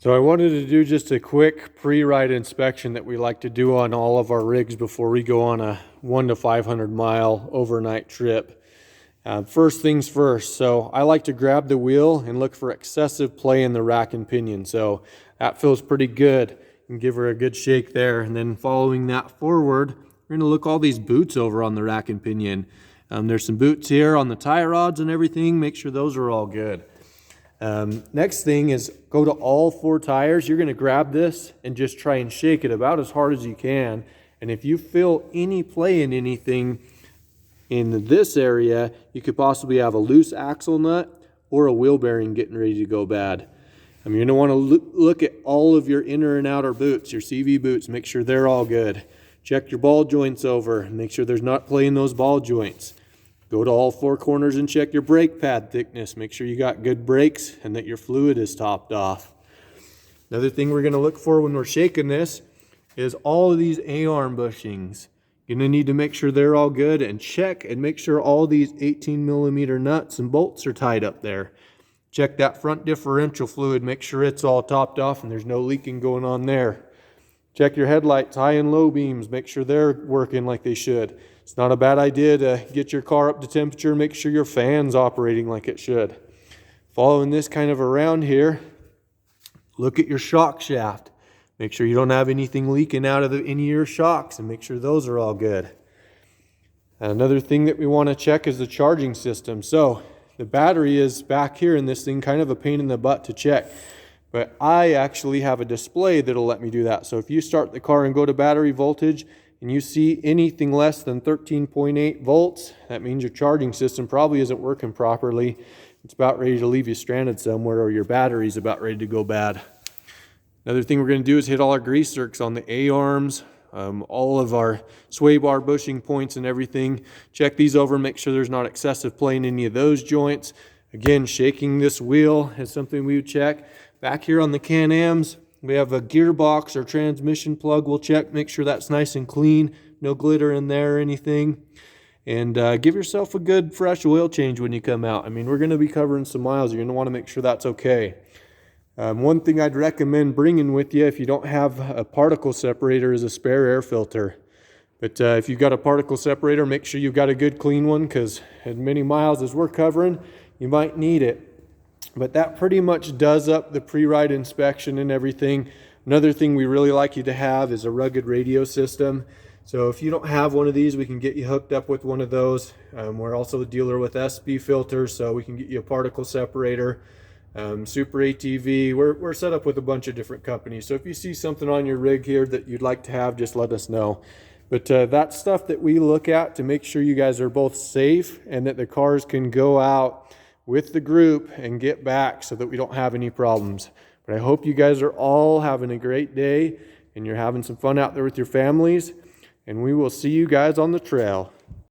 So I wanted to do just a quick pre-ride inspection that we like to do on all of our rigs before we go on a 1 to 500 mile overnight trip. First things first, so I like to grab the wheel and look for excessive play in the rack and pinion. So that feels pretty good. You can give her a good shake there. And then following that forward, we're gonna look all these boots over on the rack and pinion. There's some boots here on the tie rods and everything. Make sure those are all good. Next thing is go to all 4 tires. You're going to grab this and just try and shake it about as hard as you can. And if you feel any play in anything in this area, you could possibly have a loose axle nut or a wheel bearing getting ready to go bad. You're going to want to look at all of your inner and outer boots, your CV boots, make sure they're all good. Check your ball joints over and make sure there's not play in those ball joints. Go to all 4 corners and check your brake pad thickness. Make sure you got good brakes and that your fluid is topped off. Another thing we're going to look for when we're shaking this is all of these A-arm bushings. You're going to need to make sure they're all good and check and make sure all these 18mm nuts and bolts are tied up there. Check that front differential fluid. Make sure it's all topped off and there's no leaking going on there. Check your headlights, high and low beams. Make sure they're working like they should. It's not a bad idea to get your car up to temperature. Make sure your fan's operating like it should. Following this kind of around here, look at your shock shaft. Make sure you don't have anything leaking out of any of your shocks and make sure those are all good. Another thing that we want to check is the charging system. So the battery is back here in this thing, kind of a pain in the butt to check. But I actually have a display that'll let me do that. So if you start the car and go to battery voltage and you see anything less than 13.8 volts, that means your charging system probably isn't working properly. It's about ready to leave you stranded somewhere or your battery's about ready to go bad. Another thing we're going to do is hit all our grease zerks on the A-arms, all of our sway bar bushing points and everything. Check these over, make sure there's not excessive play in any of those joints. Again, shaking this wheel is something we would check. Back here on the Can-Ams, we have a gearbox or transmission plug. We'll check, make sure that's nice and clean, no glitter in there or anything. And give yourself a good fresh oil change when you come out. We're going to be covering some miles. You're going to want to make sure that's okay. One thing I'd recommend bringing with you if you don't have a particle separator is a spare air filter. But if you've got a particle separator, make sure you've got a good clean one, because as many miles as we're covering, you might need it. But that pretty much does up the pre-ride inspection and everything. Another thing we really like you to have is a rugged radio system. So if you don't have one of these, we can get you hooked up with one of those. We're also a dealer with SB filters, so we can get you a particle separator, Super ATV. We're set up with a bunch of different companies. So if you see something on your rig here that you'd like to have, just let us know. But that's stuff that we look at to make sure you guys are both safe and that the cars can go out with the group and get back so that we don't have any problems. But I hope you guys are all having a great day and you're having some fun out there with your families, and we will see you guys on the trail.